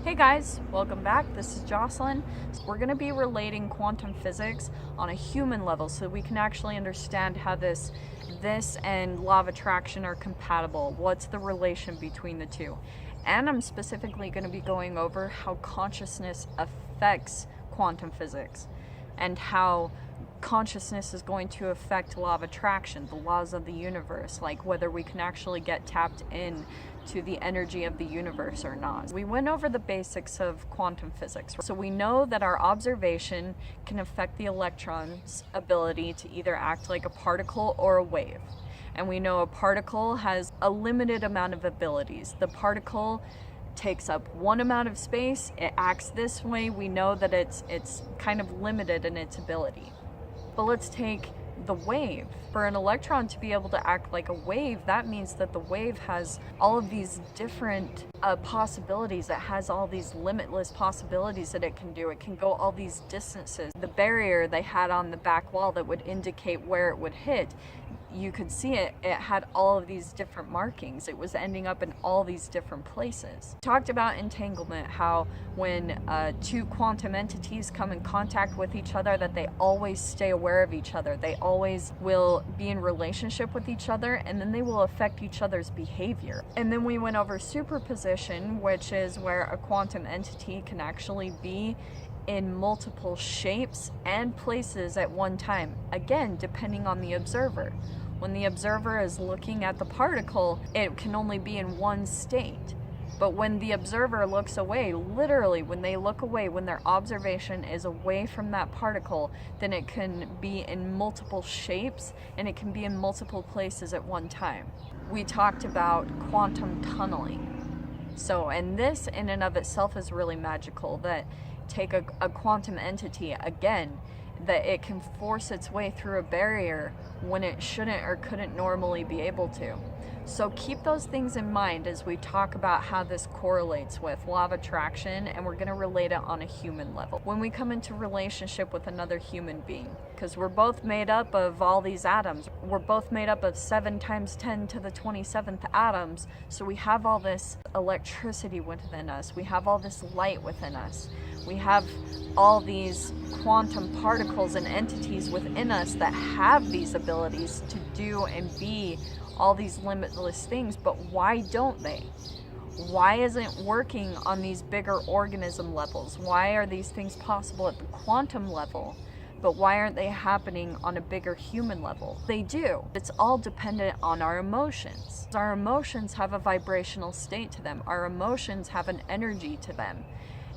Hey guys, welcome back. This is Jocelyn. We're going to be relating quantum physics on a human level so we can actually understand how this and law of attraction are compatible. What's the relation between the two? And I'm specifically going to be going over how consciousness affects quantum physics and how consciousness is going to affect law of attraction, the laws of the universe, like whether we can actually get tapped in to the energy of the universe or not. We went over the basics of quantum physics. So we know that our observation can affect the electron's ability to either act like a particle or a wave. And we know a particle has a limited amount of abilities. The particle takes up one amount of space, it acts this way, we know that it's kind of limited in its ability. But let's take the wave. For an electron to be able to act like a wave, that means that the wave has all of these different possibilities. It has all these limitless possibilities that it can do. It can go all these distances. The barrier they had on the back wall that would indicate where it would hit, you could see it had all of these different markings. It was ending up in all these different places. Talked about entanglement, how when two quantum entities come in contact with each other, that they always stay aware of each other. They always will be in relationship with each other, and then they will affect each other's behavior. And then we went over superposition, which is where a quantum entity can actually be in multiple shapes and places at one time, again depending on the observer. When the observer is looking at the particle, it can only be in one state. But when the observer looks away, literally when they look away, when their observation is away from that particle, then it can be in multiple shapes and it can be in multiple places at one time. We talked about quantum tunneling. So, and this in and of itself is really magical, that take a quantum entity, again, that it can force its way through a barrier when it shouldn't or couldn't normally be able to. So keep those things in mind as we talk about how this correlates with law of attraction, and we're going to relate it on a human level. When we come into relationship with another human being, because we're both made up of all these atoms. We're both made up of 7 times 10 to the 27th atoms, so we have all this electricity within us. We have all this light within us. We have all these quantum particles and entities within us that have these abilities to do and be all these limitless things, but why don't they? Why isn't it working on these bigger organism levels? Why are these things possible at the quantum level, but why aren't they happening on a bigger human level? They do. It's all dependent on our emotions. Our emotions have a vibrational state to them. Our emotions have an energy to them.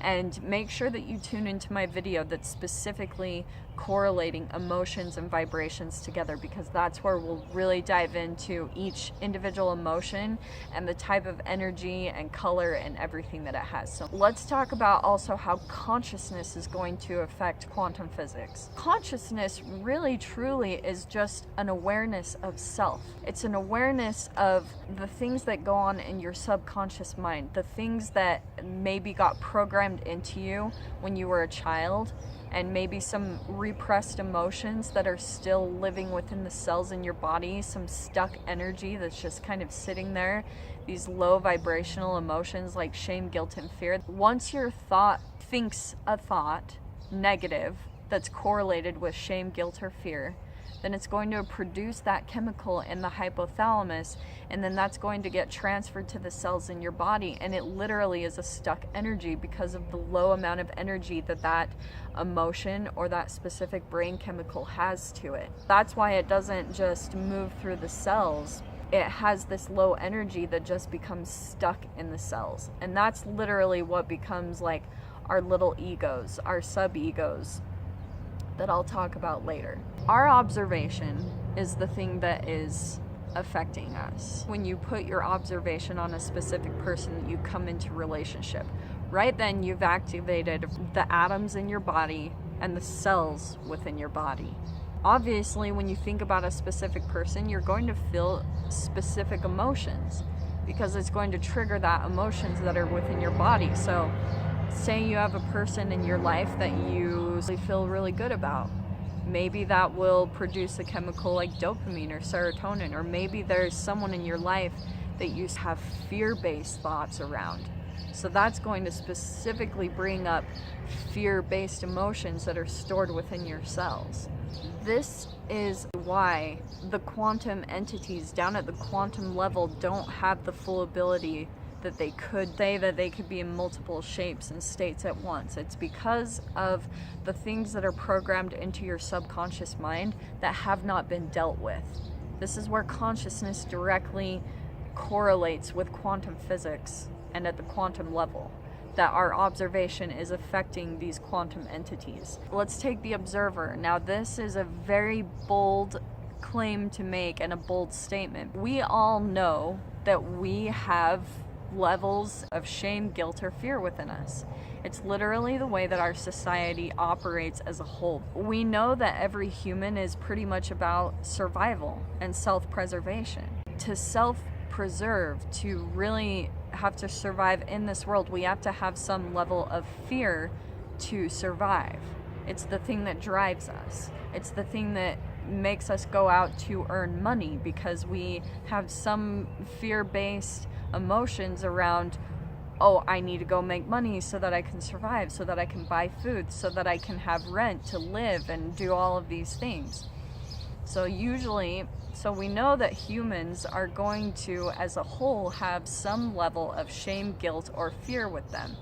And make sure that you tune into my video that's specifically correlating emotions and vibrations together, because that's where we'll really dive into each individual emotion and the type of energy and color and everything that it has. So let's talk about also how consciousness is going to affect quantum physics. Consciousness really truly is just an awareness of self. It's an awareness of the things that go on in your subconscious mind, the things that maybe got programmed into you when you were a child, and maybe some repressed emotions that are still living within the cells in your body, some stuck energy that's just kind of sitting there, these low vibrational emotions like shame, guilt, and fear. Once your thought thinks a thought negative that's correlated with shame, guilt, or fear, then it's going to produce that chemical in the hypothalamus, and then that's going to get transferred to the cells in your body, and it literally is a stuck energy because of the low amount of energy that emotion or that specific brain chemical has to it. That's why it doesn't just move through the cells. It has this low energy that just becomes stuck in the cells, and that's literally what becomes like our little egos, our sub-egos, that I'll talk about later. Our observation is the thing that is affecting us. When you put your observation on a specific person, you come into relationship. Right then, you've activated the atoms in your body and the cells within your body. Obviously, when you think about a specific person, you're going to feel specific emotions because it's going to trigger that emotions that are within your body. So say you have a person in your life that you feel really good about. Maybe that will produce a chemical like dopamine or serotonin, or maybe there's someone in your life that you have fear-based thoughts around. So that's going to specifically bring up fear-based emotions that are stored within your cells. This is why the quantum entities down at the quantum level don't have the full ability that they could say that they could be in multiple shapes and states at once. It's because of the things that are programmed into your subconscious mind that have not been dealt with. This is where consciousness directly correlates with quantum physics and at the quantum level, that our observation is affecting these quantum entities. Let's take the observer. Now, this is a very bold claim to make and a bold statement. We all know that we have levels of shame, guilt, or fear within us. It's literally the way that our society operates as a whole. We know that every human is pretty much about survival and self-preservation. To self-preserve, to really have to survive in this world, we have to have some level of fear to survive. It's the thing that drives us. It's the thing that makes us go out to earn money, because we have some fear-based emotions around, oh, I need to go make money so that I can survive, so that I can buy food, so that I can have rent to live and do all of these things. So we know that humans are going to, as a whole, have some level of shame, guilt, or fear with them.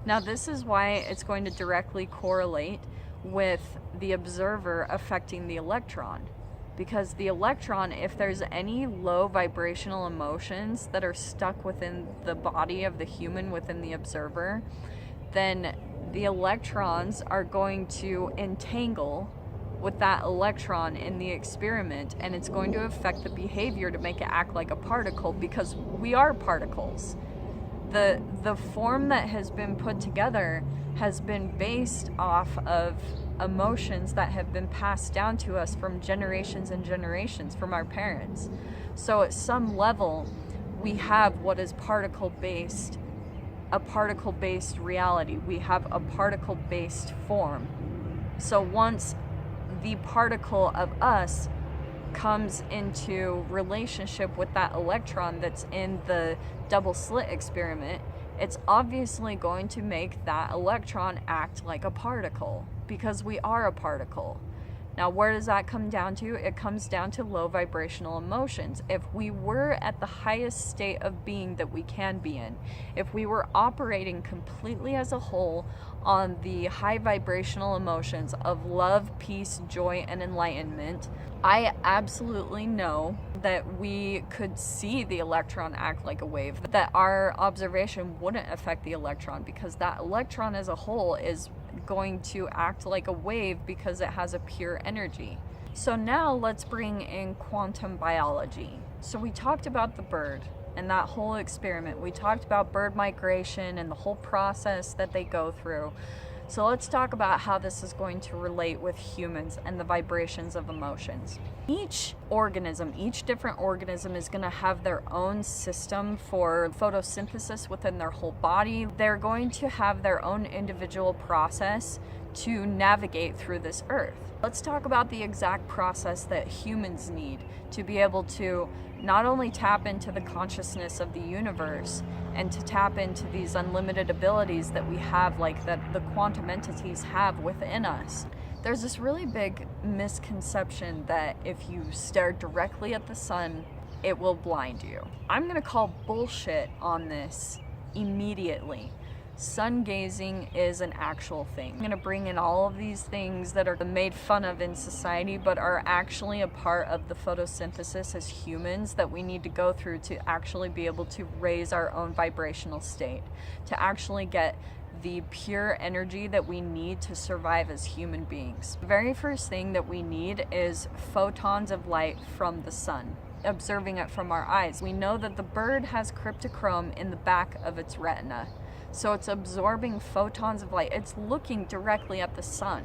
Now, this is why it's going to directly correlate with the observer affecting the electron. Because the electron, if there's any low vibrational emotions that are stuck within the body of the human, within the observer, then the electrons are going to entangle with that electron in the experiment, and it's going to affect the behavior to make it act like a particle, because we are particles. The form that has been put together has been based off of emotions that have been passed down to us from generations and generations from our parents. So at some level, we have what is particle-based, a particle-based reality. We have a particle-based form. So once the particle of us comes into relationship with that electron that's in the double slit experiment, it's obviously going to make that electron act like a particle, because we are a particle. Now, where does that come down to? It comes down to low vibrational emotions. If we were at the highest state of being that we can be in, if we were operating completely as a whole on the high vibrational emotions of love, peace, joy, and enlightenment, I absolutely know that we could see the electron act like a wave, that our observation wouldn't affect the electron, because that electron as a whole is going to act like a wave because it has a pure energy. So now let's bring in quantum biology. So we talked about the bird and that whole experiment. We talked about bird migration and the whole process that they go through. So let's talk about how this is going to relate with humans and the vibrations of emotions. Each different organism is going to have their own system for photosynthesis within their whole body. They're going to have their own individual process to navigate through this earth. Let's talk about the exact process that humans need to be able to not only tap into the consciousness of the universe and to tap into these unlimited abilities that we have, like that the quantum entities have within us. There's this really big misconception that if you stare directly at the sun, it will blind you. I'm going to call bullshit on this immediately. Sun gazing is an actual thing. I'm going to bring in all of these things that are made fun of in society, but are actually a part of the photosynthesis as humans that we need to go through to actually be able to raise our own vibrational state, to actually get the pure energy that we need to survive as human beings. The very first thing that we need is photons of light from the sun, observing it from our eyes. We know that the bird has cryptochrome in the back of its retina. So it's absorbing photons of light. It's looking directly at the sun.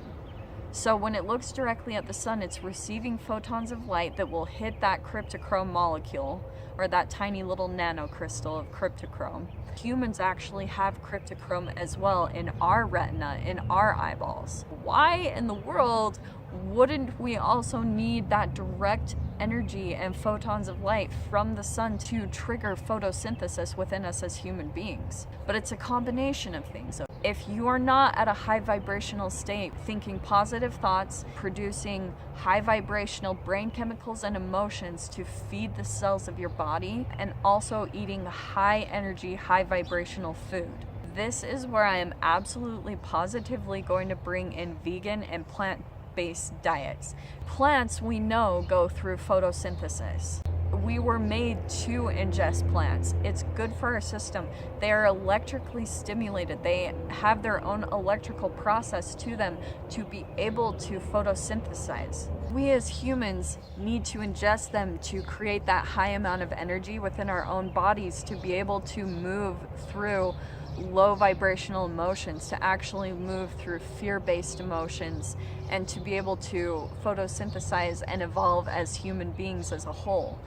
So when it looks directly at the sun, it's receiving photons of light that will hit that cryptochrome molecule, or that tiny little nanocrystal of cryptochrome. Humans actually have cryptochrome as well in our retina, in our eyeballs. Why in the world wouldn't we also need that direct energy and photons of light from the sun to trigger photosynthesis within us as human beings. But it's a combination of things. If you are not at a high vibrational state, thinking positive thoughts, producing high vibrational brain chemicals and emotions to feed the cells of your body, and also eating high energy, high vibrational food, this is where I am absolutely positively going to bring in vegan and plant-based diets. Plants, we know, go through photosynthesis. We were made to ingest plants. It's good for our system. They are electrically stimulated. They have their own electrical process to them to be able to photosynthesize. We as humans need to ingest them to create that high amount of energy within our own bodies to be able to move through low vibrational emotions, to actually move through fear-based emotions, and to be able to photosynthesize and evolve as human beings as a whole.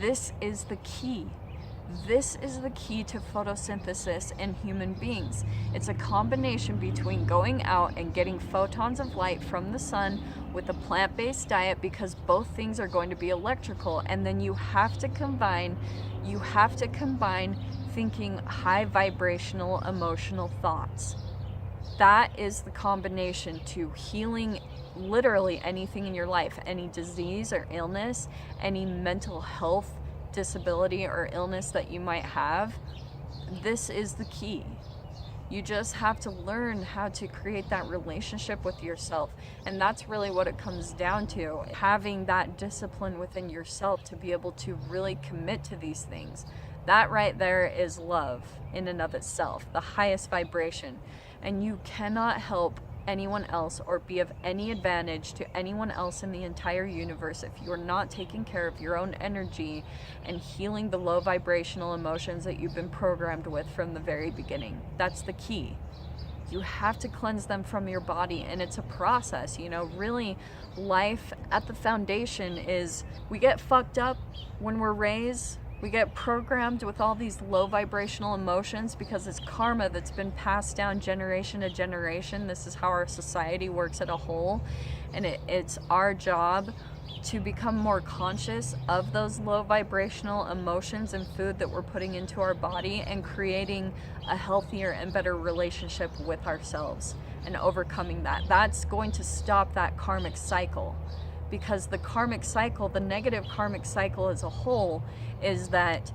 This is the key. This is the key to photosynthesis in human beings. It's a combination between going out and getting photons of light from the sun with a plant-based diet, because both things are going to be electrical, and then you have to combine thinking high vibrational emotional thoughts. That is the combination to healing literally anything in your life, any disease or illness, any mental health disability or illness that you might have. This is the key. You just have to learn how to create that relationship with yourself. And that's really what it comes down to. Having that discipline within yourself to be able to really commit to these things. That right there is love in and of itself, the highest vibration. And you cannot help anyone else or be of any advantage to anyone else in the entire universe if you're not taking care of your own energy and healing the low vibrational emotions that you've been programmed with from the very beginning. That's the key. You have to cleanse them from your body, and it's a process. Really, life at the foundation is we get fucked up when we're raised. We get programmed with all these low vibrational emotions because it's karma that's been passed down generation to generation. This is how our society works as a whole. And it's our job to become more conscious of those low vibrational emotions and food that we're putting into our body, and creating a healthier and better relationship with ourselves and overcoming that. That's going to stop that karmic cycle. Because the karmic cycle, the negative karmic cycle as a whole, is that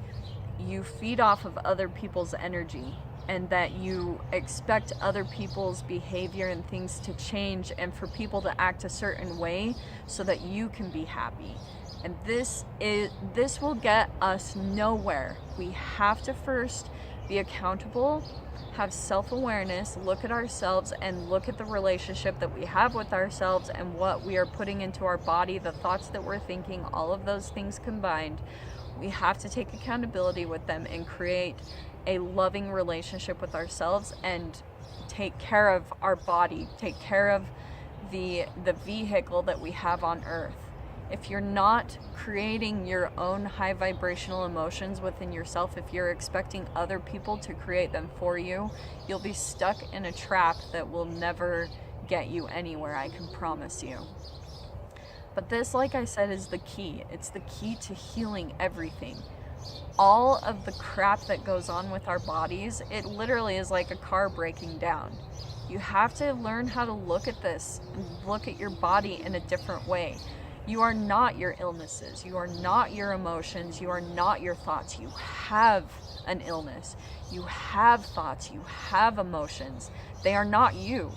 you feed off of other people's energy, and that you expect other people's behavior and things to change, and for people to act a certain way so that you can be happy. And this will get us nowhere. We have to first be accountable, have self-awareness, look at ourselves and look at the relationship that we have with ourselves and what we are putting into our body, the thoughts that we're thinking, all of those things combined. We have to take accountability with them and create a loving relationship with ourselves, and take care of our body, take care of the vehicle that we have on earth. If you're not creating your own high vibrational emotions within yourself, if you're expecting other people to create them for you, you'll be stuck in a trap that will never get you anywhere, I can promise you. But this, like I said, is the key. It's the key to healing everything. All of the crap that goes on with our bodies, it literally is like a car breaking down. You have to learn how to look at this, look at your body in a different way. You are not your illnesses. You are not your emotions. You are not your thoughts. You have an illness. You have thoughts. You have emotions. They are not you.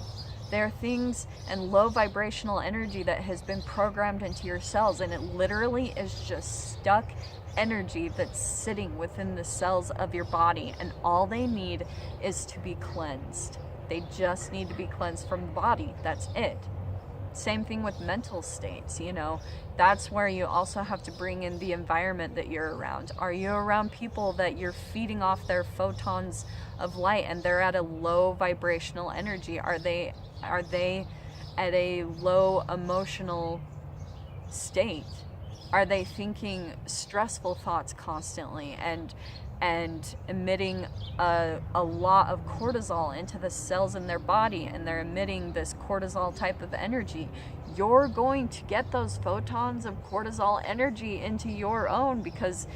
They are things and low vibrational energy that has been programmed into your cells, and it literally is just stuck energy that's sitting within the cells of your body, and all they need is to be cleansed. They just need to be cleansed from the body. That's it. Same thing with mental states, that's where you also have to bring in the environment that you're around. Are you around people that you're feeding off their photons of light and they're at a low vibrational energy? Are they at a low emotional state? Are they thinking stressful thoughts constantly and and emitting a lot of cortisol into the cells in their body, and they're emitting this cortisol type of energy, you're going to get those photons of cortisol energy into your own, because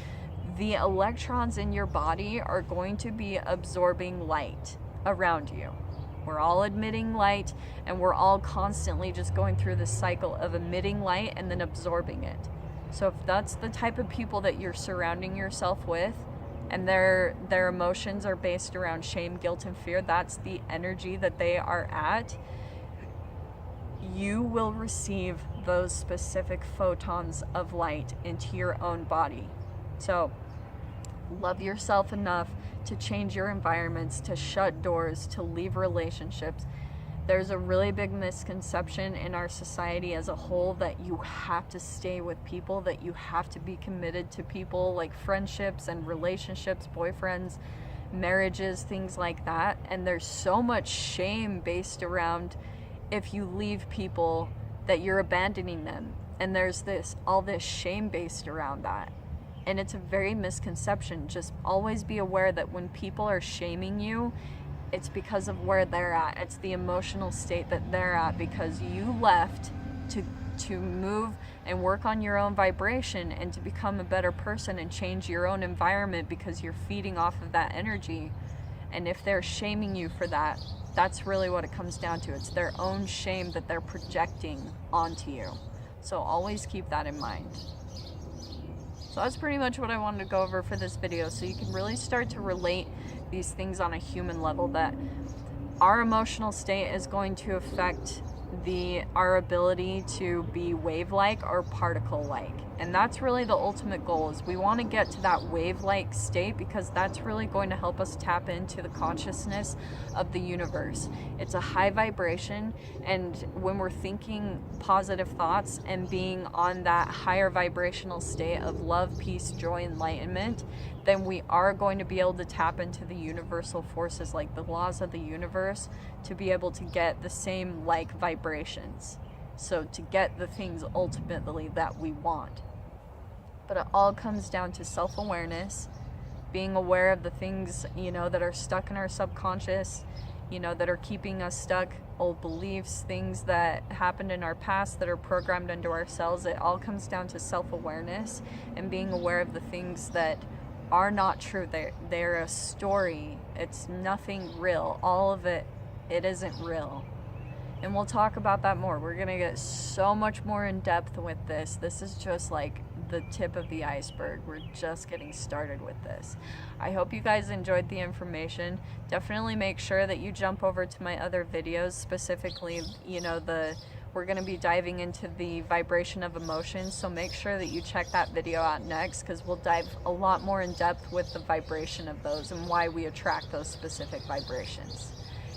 the electrons in your body are going to be absorbing light around you. We're all emitting light, and we're all constantly just going through this cycle of emitting light and then absorbing it. So if that's the type of people that you're surrounding yourself with, and their emotions are based around shame, guilt, and fear, that's the energy that they are at, you will receive those specific photons of light into your own body. So love yourself enough to change your environments, to shut doors, to leave relationships. There's a really big misconception in our society as a whole that you have to stay with people, that you have to be committed to people, like friendships and relationships, boyfriends, marriages, things like that. And there's so much shame based around if you leave people that you're abandoning them. And there's all this shame based around that. And it's a very misconception. Just always be aware that when people are shaming you, it's because of where they're at. It's the emotional state that they're at, because you left to move and work on your own vibration and to become a better person and change your own environment, because you're feeding off of that energy. And if they're shaming you for that, that's really what it comes down to. It's their own shame that they're projecting onto you. So always keep that in mind. So that's pretty much what I wanted to go over for this video, so you can really start to relate these things on a human level, that our emotional state is going to affect our ability to be wave-like or particle-like. And that's really the ultimate goal, is we want to get to that wave-like state, because that's really going to help us tap into the consciousness of the universe. It's a high vibration, and when we're thinking positive thoughts and being on that higher vibrational state of love, peace, joy, enlightenment, then we are going to be able to tap into the universal forces, like the laws of the universe, to be able to get the same like vibrations. So to get the things ultimately that we want. But it all comes down to self-awareness, being aware of the things, that are stuck in our subconscious, that are keeping us stuck, old beliefs, things that happened in our past that are programmed into our cells. It all comes down to self-awareness and being aware of the things that are not true. They're a story. It's nothing real. All of it isn't real. And we'll talk about that more. We're gonna get so much more in depth with this. This is just like the tip of the iceberg. We're just getting started with this. I hope you guys enjoyed the information. Definitely make sure that you jump over to my other videos, specifically, we're going to be diving into the vibration of emotions, so make sure that you check that video out next, because we'll dive a lot more in depth with the vibration of those and why we attract those specific vibrations.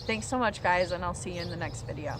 Thanks so much, guys, and I'll see you in the next video.